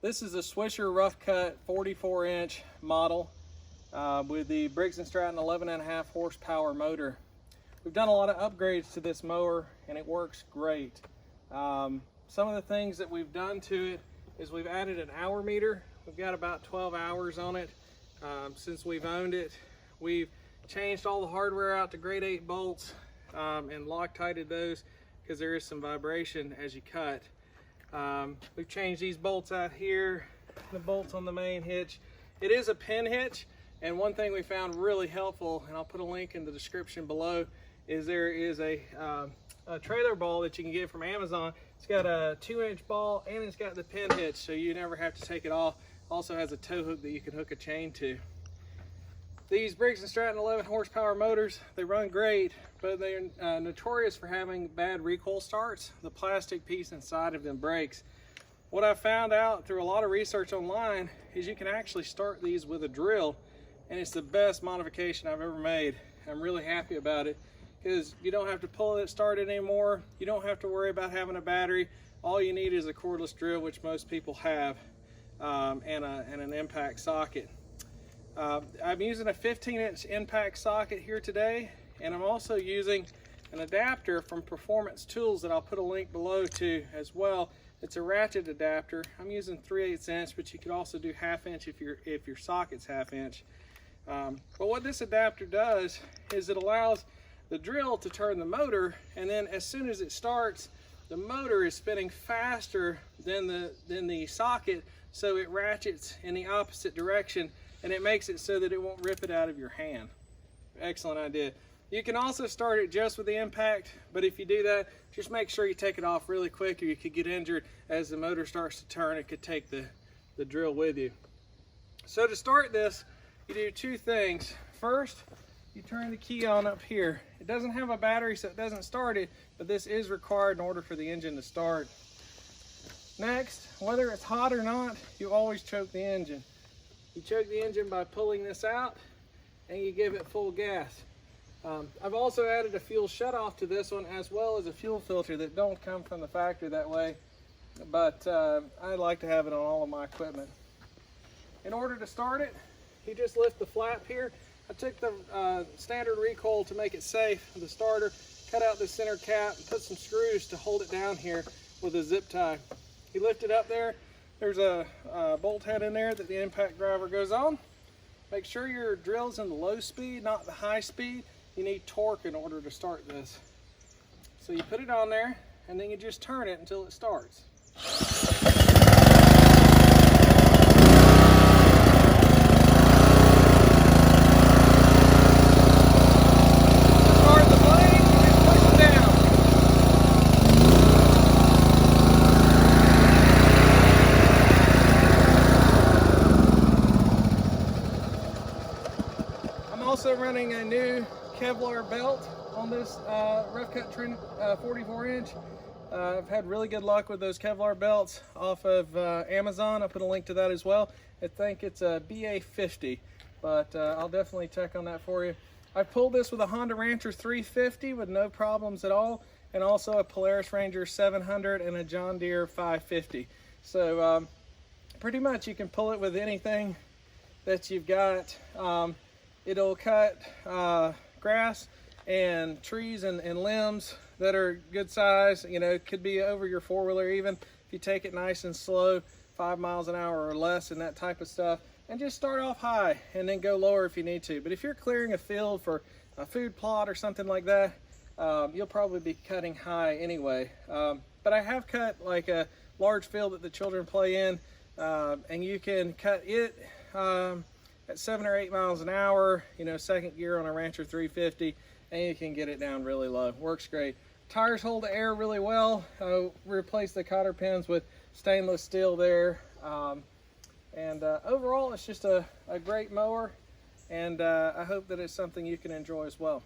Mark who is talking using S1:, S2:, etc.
S1: This is a Swisher Rough Cut 44-inch model with the Briggs & Stratton 11.5 horsepower motor. We've done a lot of upgrades to this mower and it works great. Some of the things that we've done to it is we've added an hour meter. We've got about 12 hours on it since we've owned it. We've changed all the hardware out to grade 8 bolts and Loctited those because there is some vibration as you cut. We've changed these bolts out here, the bolts on the main hitch. It is a pin hitch, and one thing we found really helpful, and I'll put a link in the description below, is there is a trailer ball that you can get from Amazon. It's got a 2-inch ball and it's got the pin hitch, so you never have to take it off. Also has a tow hook that you can hook a chain to. These Briggs & Stratton 11 horsepower motors, they run great, but they're notorious for having bad recoil starts. The plastic piece inside of them breaks. What I found out through a lot of research online is you can actually start these with a drill, and it's the best modification I've ever made. I'm really happy about it because you don't have to pull it started anymore. You don't have to worry about having a battery. All you need is a cordless drill, which most people have, and an impact socket. I'm using a 15-inch impact socket here today, and I'm also using an adapter from Performance Tools that I'll put a link below to as well. It's a Ratchet Adapter. I'm using 3/8 inch, but you could also do 1/2 inch if your socket's 1/2 inch. But what this adapter does is it allows the drill to turn the motor, and then as soon as it starts, the motor is spinning faster than the socket, so it ratchets in the opposite direction, and it makes it so that it won't rip it out of your hand. Excellent idea. You can also start it just with the impact, but if you do that, just make sure you take it off really quick or you could get injured as the motor starts to turn. It could take the drill with you. So to start this, you do two things. First, you turn the key on up here. It doesn't have a battery, so it doesn't start it, but this is required in order for the engine to start. Next, whether it's hot or not, you always choke the engine. You choke the engine by pulling this out, and you give it full gas. I've also added a fuel shutoff to this one, as well as a fuel filter that don't come from the factory that way, but I like to have it on all of my equipment. In order to start it, you just lift the flap here. I took the standard recoil to make it safe, the starter, cut out the center cap, and put some screws to hold it down here with a zip tie. You lift it up there. There's a bolt head in there that the impact driver goes on. Make sure your drill's in the low speed, not the high speed. You need torque in order to start this. So you put it on there, and then you just turn it until it starts. Also running a new Kevlar belt on this Rough Cut 44-inch. I've had really good luck with those Kevlar belts off of Amazon. I'll put a link to that as well. I think it's a BA50, but I'll definitely check on that for you. I pulled this with a Honda Rancher 350 with no problems at all, and also a Polaris Ranger 700 and a John Deere 550. So pretty much you can pull it with anything that you've got. It'll cut grass and trees and limbs that are good size. You know, it could be over your four-wheeler even if you take it nice and slow, 5 miles an hour or less and that type of stuff. And just start off high and then go lower if you need to. But if you're clearing a field for a food plot or something like that, you'll probably be cutting high anyway. But I have cut like a large field that the children play in, and you can cut it at 7 or 8 miles an hour, you know, second gear on a Rancher 350, and you can get it down really low. Works great. Tires hold the air really well. Replace the cotter pins with stainless steel there. Overall, it's just a great mower, and I hope that it's something you can enjoy as well.